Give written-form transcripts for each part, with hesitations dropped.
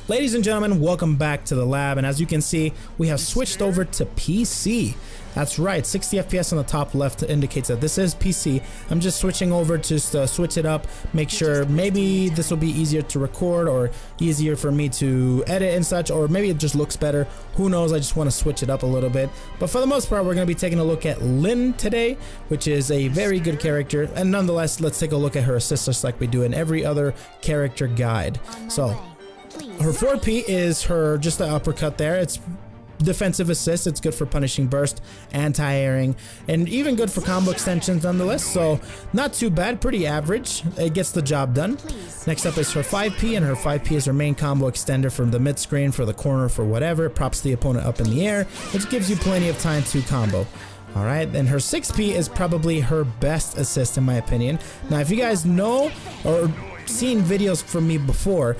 Ladies and gentlemen, welcome back to the lab, and as you can see, we have switched over to PC. That's right, 60 FPS on the top left indicates that this is PC. I'm just switching over to switch it up, make sure maybe this will be easier to record or easier for me to edit and such, or maybe it just looks better. Who knows, I just want to switch it up a little bit. But for the most part, we're going to be taking a look at Linne today, which is a very good character. And nonetheless, let's take a look at her assists just like we do in every other character guide. So, her 4P is her just the uppercut there. It's defensive assist. It's good for punishing burst, anti-airing, and even good for combo extensions nonetheless. So not too bad, pretty average. It gets the job done. Next up is her 5P, and her 5P is her main combo extender from the mid screen for the corner for whatever. It props the opponent up in the air, which gives you plenty of time to combo. Alright, and her 6P is probably her best assist in my opinion. Now if you guys know or seen videos from me before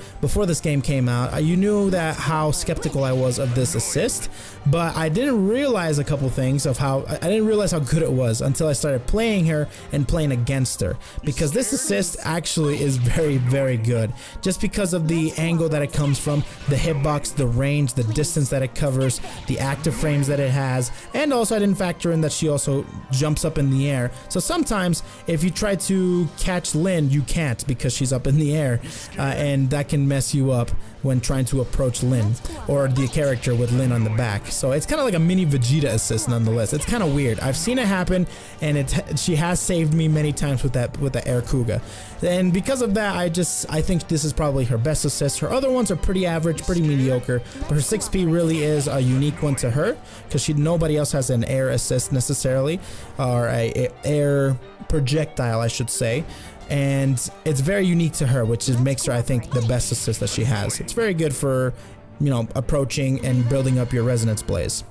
this game came out, you knew that how skeptical I was of this assist, but I didn't realize a couple things of how I didn't realize how good it was until I started playing her and playing against her, because this assist actually is very, very good just because of the angle that it comes from, the hitbox, the range, the distance that it covers, the active frames that it has, and also I didn't factor in that she also jumps up in the air. So sometimes if you try to catch Linne, you can't because she's up in the air, and that can mess you up when trying to approach Linne or the character with Linne on the back. So it's kind of like a mini Vegeta assist nonetheless. It's kind of weird. I've seen it happen, and she has saved me many times with the air Kouga, and because of that, I think this is probably her best assist. Her other ones are pretty average, pretty mediocre, but her 6P really is a unique one to her because nobody else has an air assist necessarily, or a air projectile I should say. And it's very unique to her, which makes her, I think, the best assist that she has. It's very good for, you know, approaching and building up your resonance blaze.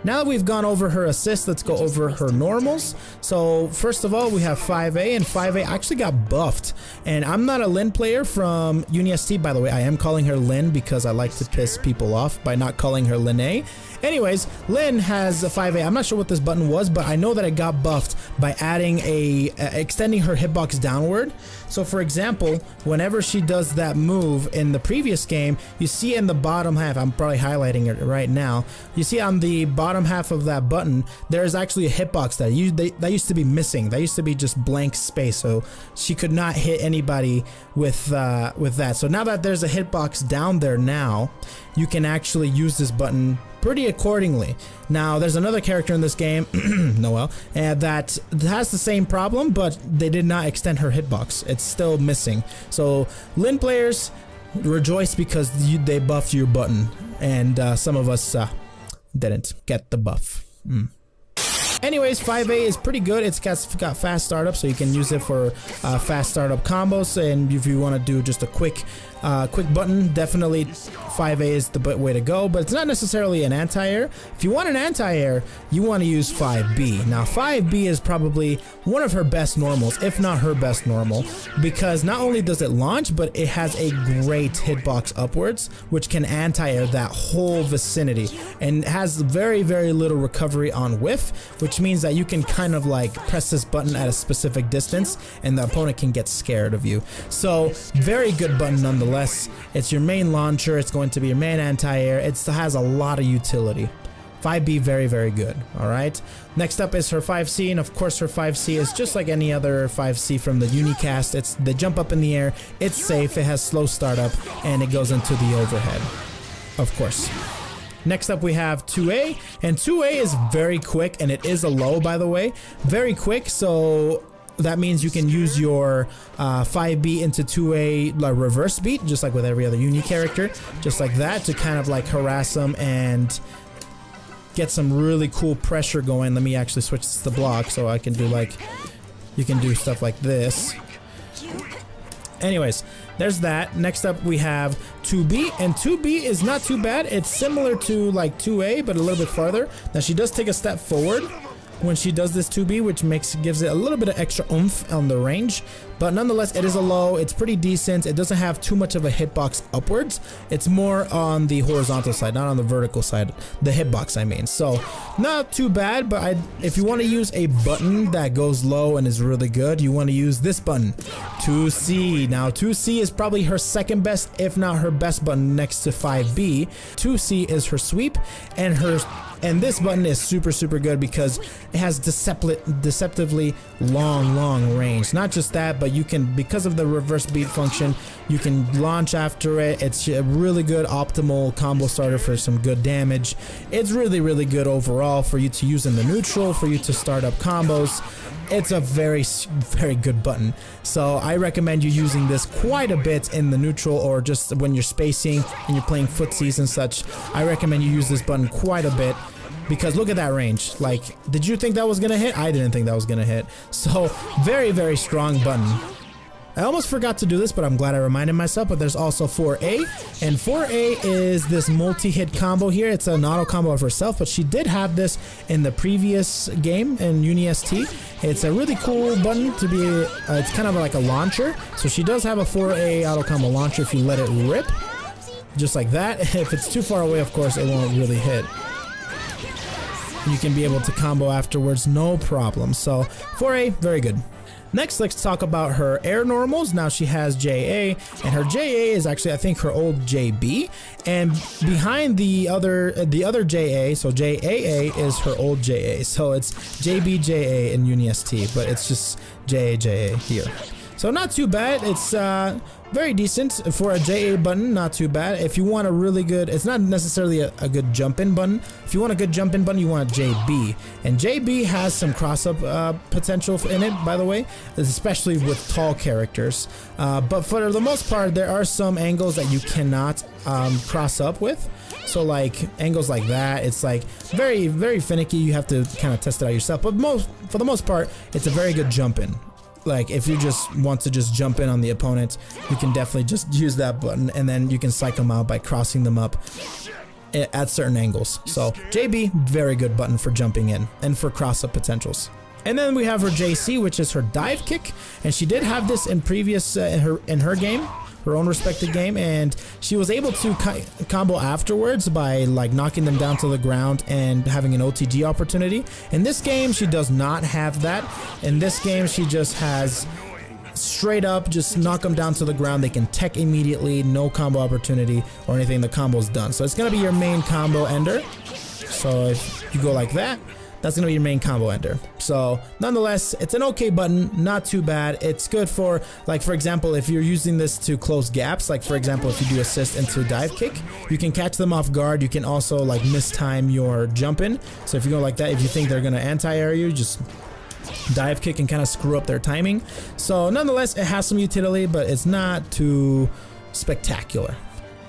Now that we've gone over her assists, let's go over her normals. So first of all, we have 5A, and 5A actually got buffed. And I'm not a Linne player from UniST, by the way. I am calling her Linne because I like to piss people off by not calling her Linne. Anyways, Linne has a 5A. I'm not sure what this button was, but I know that it got buffed by adding extending her hitbox downward. So for example, whenever she does that move in the previous game, you see in the bottom half, I'm probably highlighting it right now, you see on the bottom half of that button, there's actually a hitbox that used to be missing. That used to be just blank space, so she could not hit anybody with that. So now that there's a hitbox down there now, you can actually use this button pretty accordingly. Now there's another character in this game, Noelle, that has the same problem, but they did not extend her hitbox. It's still missing. So Linne players, rejoice because they buffed your button, and some of us didn't get the buff. Anyways, 5A is pretty good. It's got fast startup, so you can use it for fast startup combos, and if you want to do just a quick button, definitely 5A is the way to go, but it's not necessarily an anti-air. If you want an anti-air, you want to use 5B. Now 5B is probably one of her best normals, if not her best normal, because not only does it launch, but it has a great hitbox upwards, which can anti-air that whole vicinity, and has very, very little recovery on whiff, which means that you can kind of like press this button at a specific distance and the opponent can get scared of you. So very good button nonetheless. It's your main launcher, it's going to be your main anti-air, it has a lot of utility. 5B, very, very good. Alright, next up is her 5C, and of course her 5C is just like any other 5C from the Unicast. They jump up in the air, it's safe, it has slow startup, and it goes into the overhead, of course. Next up we have 2A, and 2A is very quick, and it is a low, by the way. Very quick, so that means you can use your 5B into 2A like reverse beat, just like with every other Uni character, just like that, to kind of like harass them and get some really cool pressure going. Let me actually switch this to block so I can do like, you can do stuff like this. Anyways, there's that. Next up we have 2B, and 2B is not too bad. It's similar to like 2A, but a little bit farther. Now she does take a step forward when she does this 2B, which gives it a little bit of extra oomph on the range, but nonetheless, it is a low. It's pretty decent. It doesn't have too much of a hitbox upwards. It's more on the horizontal side, not on the vertical side. The hitbox, I mean. So not too bad, but if you want to use a button that goes low and is really good, you want to use this button, 2C. Now 2C is probably her second best, if not her best button, next to 5B. 2C is her sweep, and this button is super good because it has deceptively long range. Not just that, but you can, because of the reverse beat function, you can launch after it. It's a really good optimal combo starter for some good damage. It's really good overall for you to use in the neutral, for you to start up combos. It's a very good button. So I recommend you using this quite a bit in the neutral, or just when you're spacing and you're playing footsies and such. I recommend you use this button quite a bit, because look at that range. Like, did you think that was gonna hit? I didn't think that was gonna hit. So very strong button. I almost forgot to do this, but I'm glad I reminded myself. But there's also 4A, and 4A is this multi-hit combo here. It's an auto combo of herself, but she did have this in the previous game in UniST. It's a really cool button to be, it's kind of like a launcher. So she does have a 4A auto combo launcher if you let it rip, just like that. If it's too far away, of course, it won't really hit. You can be able to combo afterwards, no problem. So 4A, very good. Next, let's talk about her air normals. Now she has JA, and her JA is actually, I think, her old JB, and behind the other JA, so JAA is her old JA. So it's JBJA in UniST, but it's just JA here. So not too bad. It's very decent for a JA button, not too bad. If you want a really good, it's not necessarily a good jump-in button. If you want a good jump-in button, you want JB. And JB has some cross-up potential in it, by the way, especially with tall characters. But for the most part, there are some angles that you cannot cross up with. So like angles like that, it's like very finicky. You have to kind of test it out yourself. But for the most part, it's a very good jump-in. Like, if you just want to just jump in on the opponent, you can definitely just use that button, and then you can psych them out by crossing them up at certain angles. So JB, very good button for jumping in and for cross-up potentials. And then we have her JC, which is her dive kick, and she did have this in previous in her game, her own respected game, and she was able to combo afterwards by like knocking them down to the ground and having an OTG opportunity. In this game, she does not have that. In this game, she just has straight up just knock them down to the ground. They can tech immediately, no combo opportunity or anything. The combo's done. So it's gonna be your main combo ender. So if you go like that, that's gonna be your main combo ender. So nonetheless, it's an okay button, not too bad. It's good for, like, for example, if you're using this to close gaps, like for example, if you do assist into dive kick, you can catch them off guard. You can also like mistime your jump in. So if you go like that, if you think they're gonna anti-air you, just dive kick and kind of screw up their timing. So nonetheless, it has some utility, but it's not too spectacular.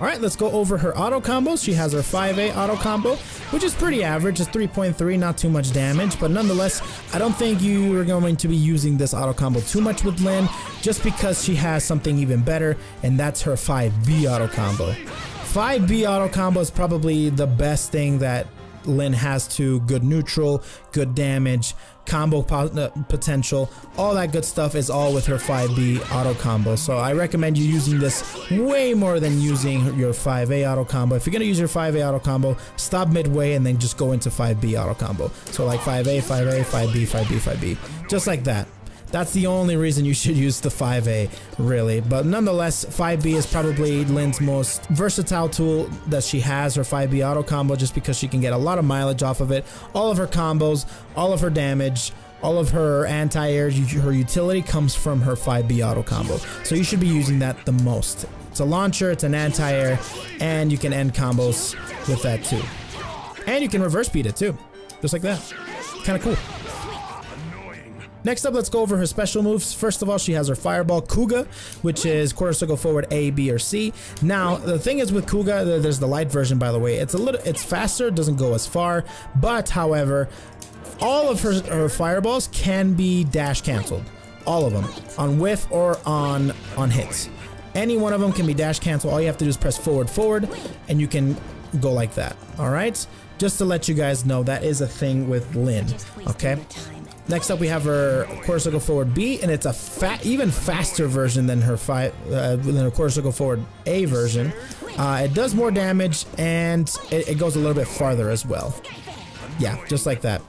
Alright, let's go over her auto combos. She has her 5A auto combo, which is pretty average. It's 3.3, not too much damage, but nonetheless, I don't think you are going to be using this auto combo too much with Linne, just because she has something even better, and that's her 5B auto combo. 5B auto combo is probably the best thing that Linne has to good neutral, good damage, combo potential, all that good stuff is all with her 5B auto combo. So I recommend you using this way more than using your 5A auto combo. If you're gonna use your 5A auto combo, stop midway and then just go into 5B auto combo. So like 5A, 5A, 5B, 5B, 5B, just like that. That's the only reason you should use the 5A, really. But nonetheless, 5B is probably Linne's most versatile tool that she has, her 5B auto combo, just because she can get a lot of mileage off of it. All of her combos, all of her damage, all of her anti-air, her utility comes from her 5B auto combo. So you should be using that the most. It's a launcher, it's an anti-air, and you can end combos with that too. And you can reverse beat it too, just like that. Kind of cool. Next up, let's go over her special moves. First of all, she has her Fireball Kouga, which is quarter circle forward A, B, or C. Now, the thing is with Kouga, there's the light version, by the way. It's faster, it doesn't go as far, but however, all of her fireballs can be dash canceled. All of them, on whiff or on hits. Any one of them can be dash canceled. All you have to do is press forward, and you can go like that. All right, just to let you guys know, that is a thing with Linne. Okay. Next up, we have her quarter circle forward B, and it's a even faster version than her quarter circle forward A version. It does more damage, and it goes a little bit farther as well. Yeah, just like that.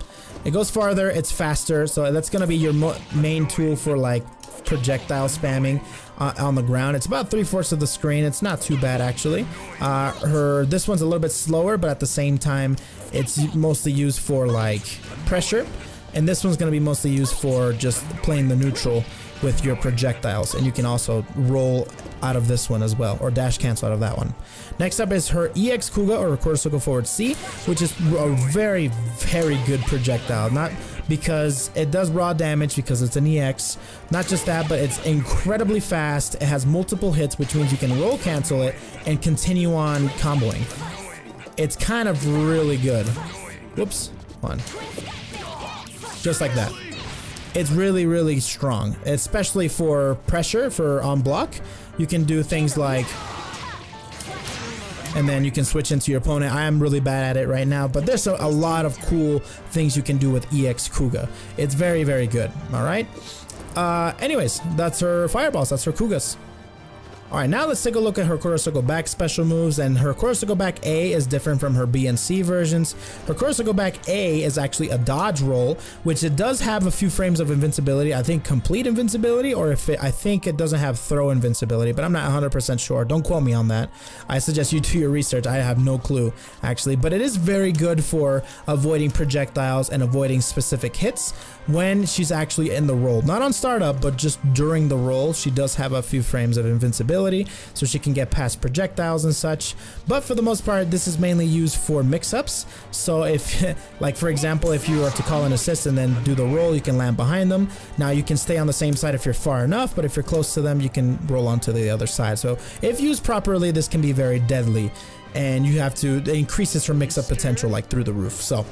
It goes farther, it's faster, so that's gonna be your main tool for like projectile spamming on the ground. It's about 3/4 of the screen. It's not too bad actually. This one's a little bit slower, but at the same time, it's mostly used for like pressure. And this one's going to be mostly used for just playing the neutral with your projectiles. And you can also roll out of this one as well, or dash cancel out of that one. Next up is her EX Kouga, or quarter circle forward C, which is a very, very good projectile. Not because it does raw damage because it's an EX. Not just that, but it's incredibly fast. It has multiple hits, which means you can roll cancel it and continue on comboing. It's kind of really good. Whoops, one. Just like that. It's really, really strong, especially for pressure, for on block. You can do things like, and then you can switch into your opponent. I am really bad at it right now, but there's a lot of cool things you can do with EX Kouga. It's very, very good. All right. Anyways, that's her fireballs. That's her Kougas. Alright, now let's take a look at her quarter circle back special moves, and her quarter circle back A is different from her B and C versions. Her quarter circle back A is actually a dodge roll, which it does have a few frames of invincibility. I think complete invincibility, or I think it doesn't have throw invincibility, but I'm not 100% sure. Don't quote me on that. I suggest you do your research. I have no clue actually, but it is very good for avoiding projectiles and avoiding specific hits when she's actually in the roll. Not on startup, but just during the roll, she does have a few frames of invincibility, so she can get past projectiles and such. But for the most part, this is mainly used for mix-ups. So if, like for example, if you are to call an assist and then do the roll, you can land behind them. Now you can stay on the same side if you're far enough, but if you're close to them, you can roll onto the other side. So if used properly, this can be very deadly, and you have to, it increases her mix-up potential like through the roof. So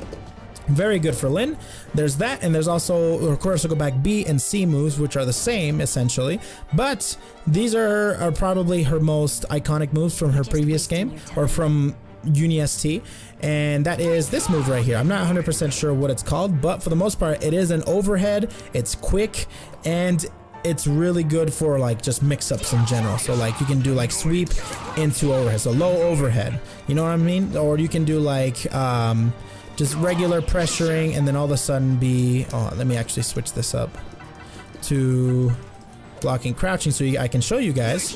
very good for Linne. There's that, and there's also her quarter circle back B and C moves, which are the same essentially, but these are probably her most iconic moves from her previous game, or from UniST, and that is this move right here. I'm not 100% sure what it's called, but for the most part, it is an overhead. It's quick, and it's really good for like just mix-ups in general. So like you can do like sweep into overhead, so low overhead, you know what I mean? Or you can do like just regular pressuring, and then all of a sudden be, oh, let me actually switch this up to blocking crouching so I can show you guys.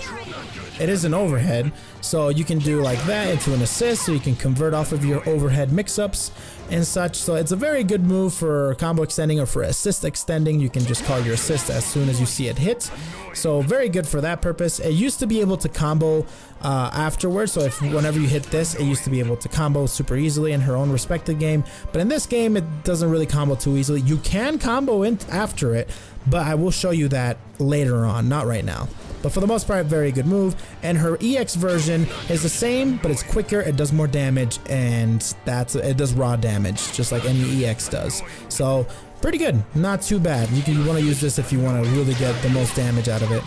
It is an overhead, so you can do like that into an assist, so you can convert off of your overhead mix-ups and such. So it's a very good move for combo extending or for assist extending. You can just call your assist as soon as you see it hit. So very good for that purpose. It used to be able to combo afterwards, so if whenever you hit this, it used to be able to combo super easily in her own respective game, but in this game it doesn't really combo too easily. You can combo in after it, but I will show you that later on, not right now. But for the most part, very good move. And her EX version is the same, but it's quicker, it does more damage, and it does raw damage, just like any EX does. So pretty good, not too bad. You want to use this if you want to really get the most damage out of it.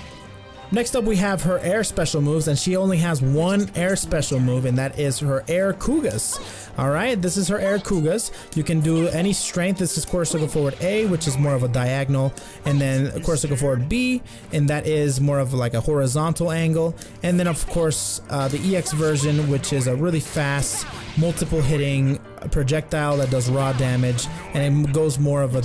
Next up, we have her air special moves, and she only has one air special move, and that is her air Kougas. Alright, this is her air Kougas. You can do any strength. This is quarter circle forward A, which is more of a diagonal, and then quarter circle forward B, and that is more of like a horizontal angle. And then of course the EX version, which is a really fast, multiple hitting projectile that does raw damage, and it goes more of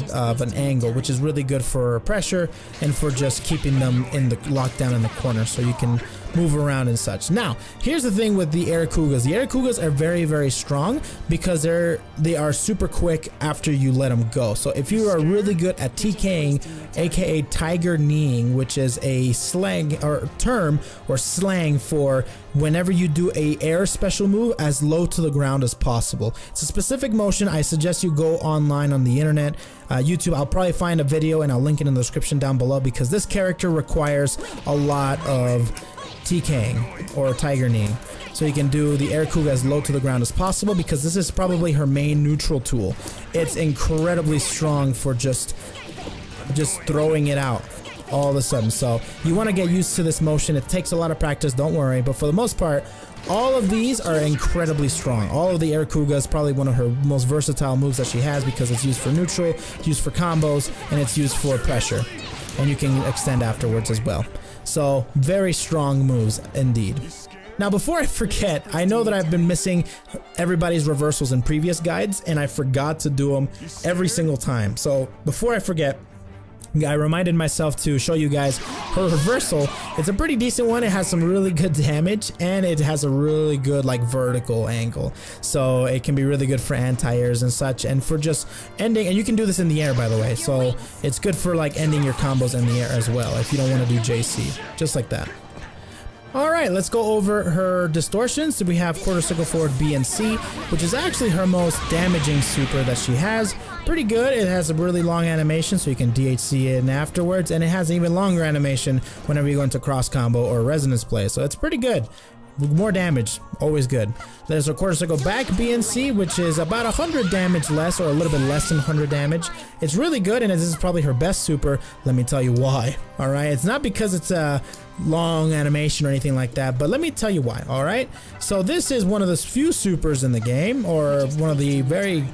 an angle, which is really good for pressure and for just keeping them in the lockdown in the corner, so you can move around and such. Now, here's the thing with the air Kougas. The air Kougas are very, very strong because they are super quick after you let them go. So if you are really good at TKing, aka tiger kneeing, which is a slang or term or slang for whenever you do a air special move as low to the ground as possible. It's a specific motion. I suggest you go online on the internet, YouTube. I'll probably find a video and I'll link it in the description down below, because this character requires a lot of TKing or tiger kneeing. So you can do the air Kouga as low to the ground as possible, because this is probably her main neutral tool. It's incredibly strong for just throwing it out all of a sudden. So you want to get used to this motion. It takes a lot of practice, don't worry, but for the most part, all of these are incredibly strong. All of the air Kouga is probably one of her most versatile moves that she has because it's used for neutral, it's used for combos, and it's used for pressure. And you can extend afterwards as well. So very strong moves indeed. Now before I forget, I know that I've been missing everybody's reversals in previous guides and I forgot to do them every single time. So before I forget, I reminded myself to show you guys her reversal. It's a pretty decent one. It has some really good damage and it has a really good like vertical angle. So it can be really good for anti-airs and such, and for just ending, and you can do this in the air by the way. So it's good for like ending your combos in the air as well if you don't want to do JC, just like that. Alright, let's go over her distortions. So we have quarter circle forward B and C, which is actually her most damaging super that she has. Pretty good. It has a really long animation, so you can DHC it in afterwards, and it has an even longer animation whenever you go into cross combo or resonance play, so it's pretty good. More damage, always good. There's a quarter circle back B and C, which is about 100 damage less, or a little bit less than 100 damage. It's really good, and this is probably her best super. Let me tell you why. All right, it's not because it's a long animation or anything like that, but let me tell you why. All right, so this is one of the few supers in the game, or one of the very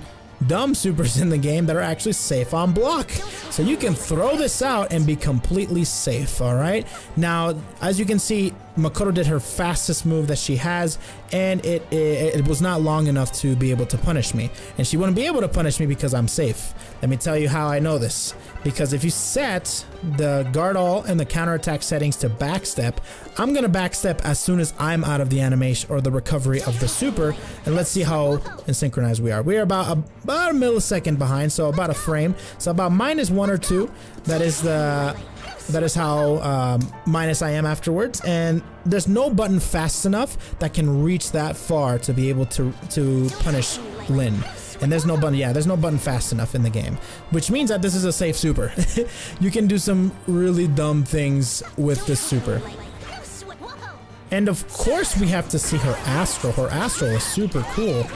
dumb supers in the game that are actually safe on block. So you can throw this out and be completely safe. All right, now as you can see, Makoto did her fastest move that she has, and it was not long enough to be able to punish me, and she wouldn't be able to punish me because I'm safe. Let me tell you how I know this. Because if you set the guard all and the counterattack settings to backstep, I'm gonna backstep as soon as I'm out of the animation or the recovery of the super. And let's see how synchronized we are. We are about a millisecond behind, so about a frame. So about -1 or 2. That is how minus I am afterwards. And there's no button fast enough that can reach that far to be able to punish Linne. And there's no button, yeah, there's no button fast enough in the game, which means that this is a safe super. You can do some really dumb things with this super. And of course we have to see her Astral. Her Astral is super cool.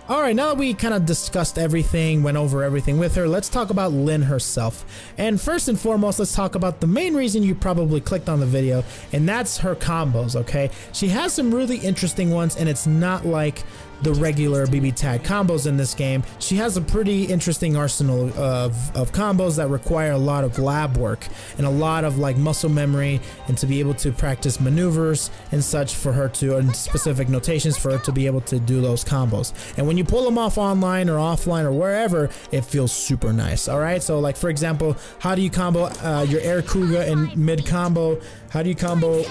Alright, now that we kind of discussed everything, went over everything with her, let's talk about Linne herself. And first and foremost, let's talk about the main reason you probably clicked on the video, and that's her combos, okay? She has some really interesting ones, and it's not like the regular BB tag combos in this game. She has a pretty interesting arsenal of combos that require a lot of lab work and a lot of like muscle memory, and to be able to practice maneuvers and such for her to, and specific notations for her to be able to do those combos. And when you pull them off online or offline or wherever, it feels super nice. All right, so like for example, how do you combo your air Kouga in mid combo? How do you combo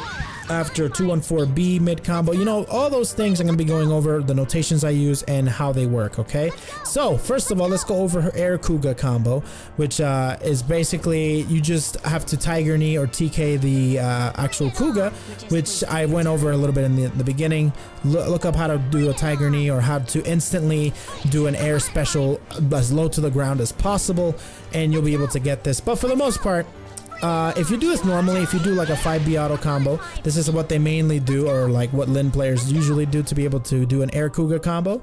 after 214B mid combo? You know, all those things I'm gonna be going over, the notations I use and how they work, okay? So first of all, let's go over her air Kouga combo, which is basically you just have to Tiger Knee or TK the actual Kouga, which I went over a little bit in the beginning. Look up how to do a Tiger Knee or how to instantly do an air special as low to the ground as possible, and you'll be able to get this. But for the most part, if you do this normally, if you do like a 5B auto combo, this is what they mainly do, or like what Linne players usually do to be able to do an air Kouga combo.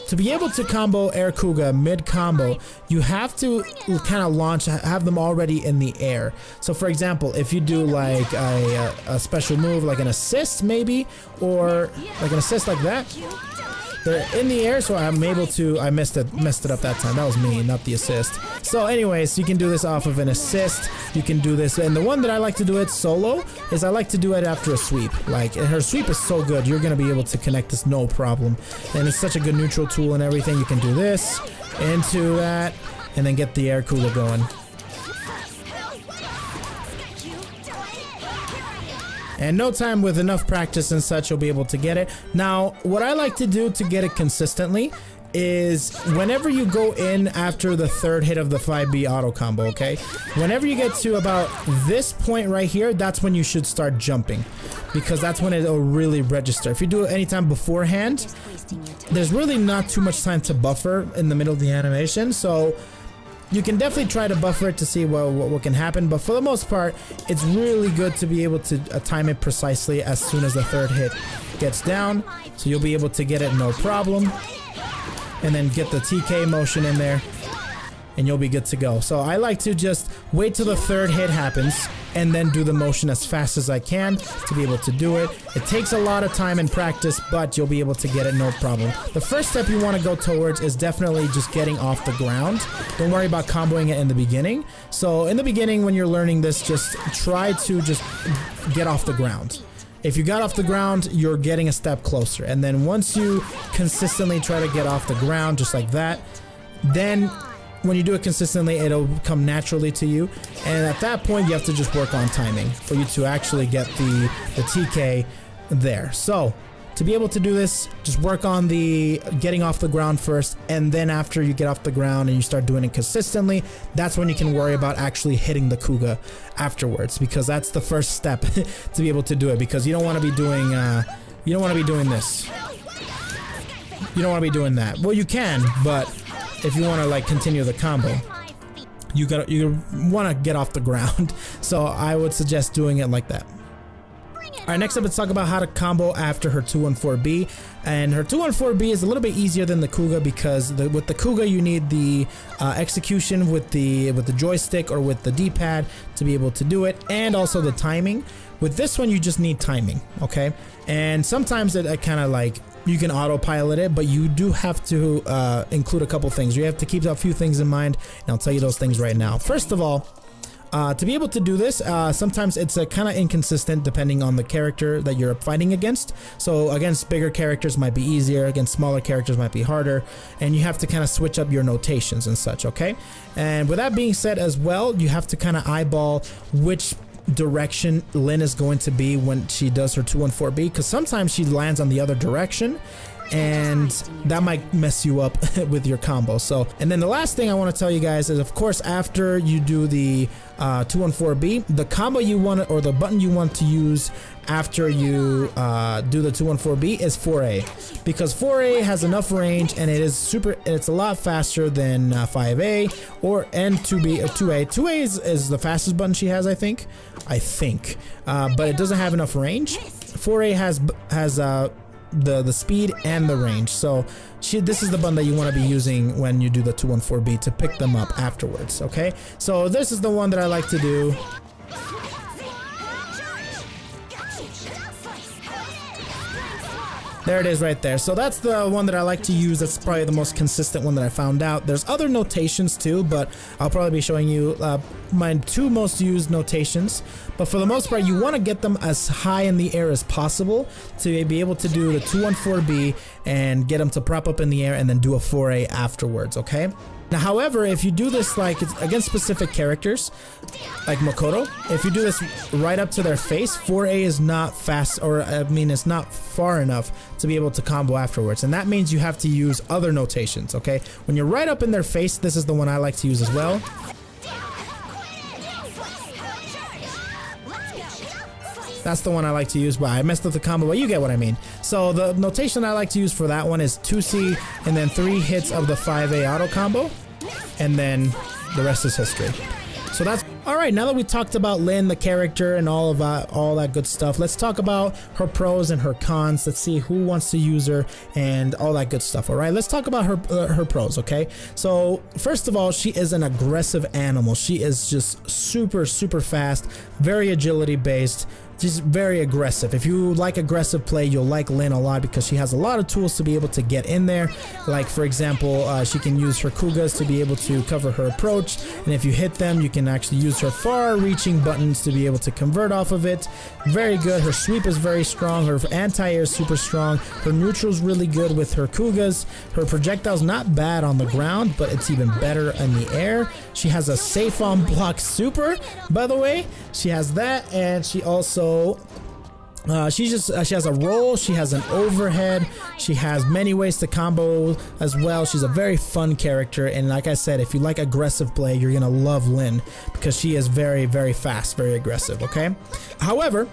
To be able to combo air Kouga mid combo, you have to kind of launch, have them already in the air. So for example, if you do like a special move, like an assist maybe, or like an assist like that, they're in the air, so I'm able to, I messed it up that time. That was me, not the assist. So anyways, you can do this off of an assist. You can do this, and the one that I like to do it solo is I like to do it after a sweep. Like, her sweep is so good, you're gonna be able to connect this no problem. And it's such a good neutral tool and everything. You can do this into that, and then get the air Kouga going. And no time, with enough practice and such, you'll be able to get it. Now, what I like to do to get it consistently is whenever you go in after the third hit of the 5B auto combo, okay? Whenever you get to about this point right here, that's when you should start jumping, because that's when it'll really register. If you do it anytime beforehand, there's really not too much time to buffer in the middle of the animation, so you can definitely try to buffer it to see what can happen, but for the most part, it's really good to be able to time it precisely as soon as the third hit gets down, so you'll be able to get it no problem, and then get the TK motion in there, and you'll be good to go. So I like to just wait till the third hit happens and then do the motion as fast as I can to be able to do it. It takes a lot of time and practice, but you'll be able to get it no problem. The first step you want to go towards is definitely just getting off the ground. Don't worry about comboing it in the beginning. So in the beginning when you're learning this, just try to just get off the ground. If you got off the ground, you're getting a step closer. And then once you consistently try to get off the ground just like that, then when you do it consistently, it'll come naturally to you. And at that point, you have to just work on timing for you to actually get the TK there. So to be able to do this, just work on the getting off the ground first. And then after you get off the ground and you start doing it consistently, that's when you can worry about actually hitting the Kouga afterwards, because that's the first step to be able to do it, because you don't want to be doing, you don't want to be doing this. You don't want to be doing that. Well, you can, but if you want to like continue the combo, you want to get off the ground. So I would suggest doing it like that. All right, next up, let's talk about how to combo after her 214B. And her 214B is a little bit easier than the Kouga, because with the Kouga you need the execution with the joystick or with the D-pad to be able to do it, and also the timing. With this one, you just need timing, okay? And sometimes it kind of like, you can autopilot it, but you do have to include a couple things. You have to keep a few things in mind, and I'll tell you those things right now. First of all, to be able to do this, sometimes it's kind of inconsistent depending on the character that you're fighting against. So against bigger characters might be easier, against smaller characters might be harder, and you have to kind of switch up your notations and such, okay? And with that being said as well, you have to kind of eyeball which direction Linne is going to be when she does her 214B, because sometimes she lands on the other direction, and that might mess you up with your combo. So, and then the last thing I want to tell you guys is, of course, after you do the 214B, the combo you want, or the button you want to use after you do the 214B is 4A, because 4A has enough range, and it is super, it's a lot faster than 5A and 2B or 2A. 2A is the fastest button she has, I think, but it doesn't have enough range. 4A has the speed and the range, so this is the button that you want to be using when you do the 214B to pick them up afterwards, okay? So this is the one that I like to do. There it is right there. So that's the one that I like to use. That's probably the most consistent one that I found out. There's other notations too, but I'll probably be showing you my two most used notations. But for the most part, you want to get them as high in the air as possible to be able to do the 214B and get them to prop up in the air and then do a 4A afterwards, okay? Now, however, if you do this like it's against specific characters, like Makoto, if you do this right up to their face, 4A is not fast, or I mean, it's not far enough to be able to combo afterwards. And that means you have to use other notations, okay? When you're right up in their face, this is the one I like to use as well. That's the one I like to use, but I messed up the combo, but you get what I mean. So the notation I like to use for that one is 2C and then 3 hits of the 5A auto combo, and then the rest is history. So that's all right. Now that we talked about Linne, the character, and all that good stuff, let's talk about her pros and her cons. Let's see who wants to use her and all that good stuff. All right, let's talk about her pros. Okay, so first of all, she is an aggressive animal. She is just super fast, very agility based. She's very aggressive. If you like aggressive play, you'll like Linne a lot because she has a lot of tools to be able to get in there. Like, for example, she can use her Kougas to be able to cover her approach, and if you hit them, you can actually use her far-reaching buttons to be able to convert off of it. Very good. Her sweep is very strong. Her anti-air is super strong. Her neutral's really good with her Kougas. Her projectile's not bad on the ground, but it's even better in the air. She has a safe on block super, by the way. She has that, and she also she has a roll, she has an overhead, she has many ways to combo as well. She's a very fun character, and like I said, if you like aggressive play, you're gonna love Linne because she is very fast, very aggressive, okay? However,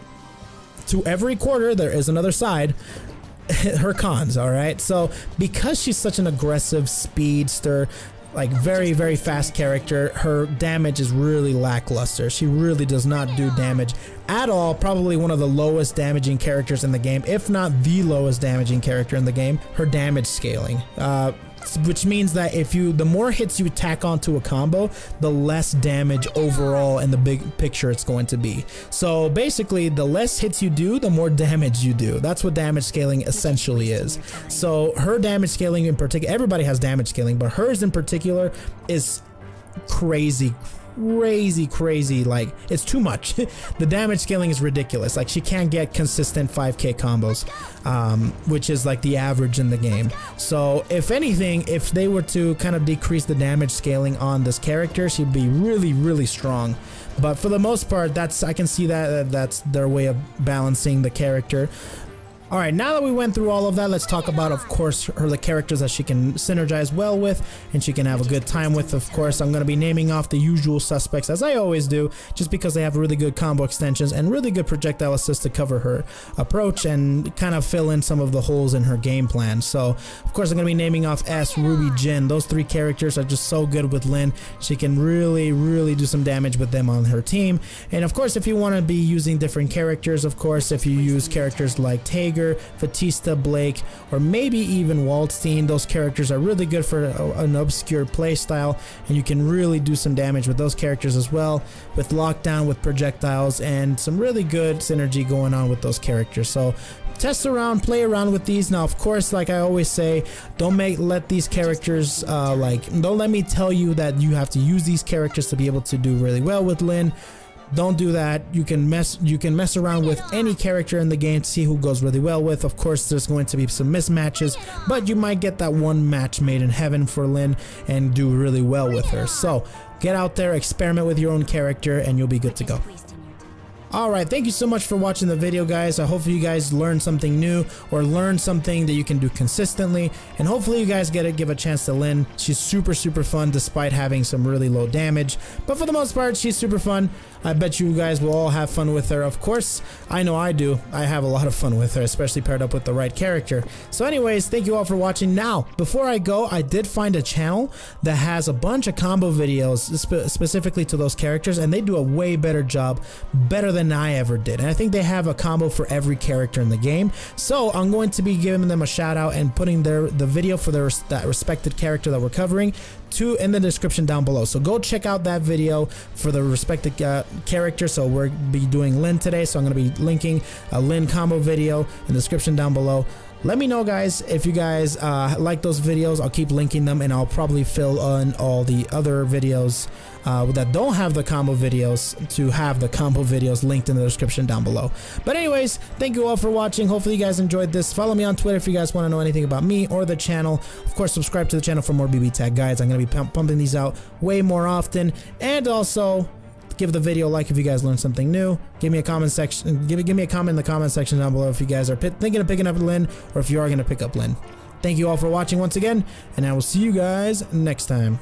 to every quarter there is another side. Her cons, all right? So because she's such an aggressive speedster, like very fast character. Her damage is really lackluster. She really does not do damage at all. Probably one of the lowest damaging characters in the game, if not the lowest damaging character in the game. Her damage scaling, which means that the more hits you tack onto a combo, the less damage overall in the big picture it's going to be. So basically, the less hits you do, the more damage you do. That's what damage scaling essentially is. So her damage scaling in particular, everybody has damage scaling, but hers in particular is crazy, like it's too much. The damage scaling is ridiculous. Like she can't get consistent 5k combos, which is like the average in the game. So if anything, if they were to kind of decrease the damage scaling on this character, she'd be really strong. But for the most part, I can see that that's their way of balancing the character. All right, now that we went through all of that, let's talk about, of course, the characters that she can synergize well with and she can have a good time with. Of course, I'm going to be naming off the usual suspects, as I always do, just because they have really good combo extensions and really good projectile assist to cover her approach and kind of fill in some of the holes in her game plan. So, of course, I'm going to be naming off S, Ruby, Jin. Those three characters are just so good with Linne. She can really do some damage with them on her team. And, of course, if you want to be using different characters, of course, if you use characters like Tager, Batista, Blake, or maybe even Waldstein, those characters are really good for an obscure playstyle, and you can really do some damage with those characters as well, with lockdown, with projectiles, and some really good synergy going on with those characters. So test around, play around with these. Now, of course, like I always say, don't let these characters don't let me tell you that you have to use these characters to be able to do really well with Linne. Don't do that. You can mess around with any character in the game to see who goes really well with. Of course, there's going to be some mismatches, but you might get that one match made in heaven for Linne and do really well with her. So get out there, experiment with your own character, and you'll be good to go. Alright, thank you so much for watching the video, guys. I hope you guys learned something new or learned something that you can do consistently, and hopefully you guys give a chance to Linne. She's super fun despite having some really low damage, but for the most part she's super fun. I bet you guys will all have fun with her. Of course, I know I do. I have a lot of fun with her, especially paired up with the right character. So anyways, thank you all for watching. Now, before I go, I did find a channel that has a bunch of combo videos specifically to those characters, and they do a way better job, better than I ever did. And I think they have a combo for every character in the game. So I'm going to be giving them a shout out and putting the video for that respected character that we're covering in the description down below. So go check out that video for the respected character. So we'll be doing Linne today, so I'm going to be linking a Linne combo video in the description down below. Let me know, guys, if you guys like those videos. I'll keep linking them, and I'll probably fill in all the other videos that don't have the combo videos to have the combo videos linked in the description down below. But anyways, thank you all for watching. Hopefully you guys enjoyed this. Follow me on Twitter if you guys want to know anything about me or the channel. Of course, subscribe to the channel for more BB Tag guides. I'm going to be pumping these out way more often. And also, give the video a like if you guys learned something new. Give me a comment section. Give me a comment in the comment section down below if you guys are thinking of picking up Linne, or if you are going to pick up Linne. Thank you all for watching once again, and I will see you guys next time.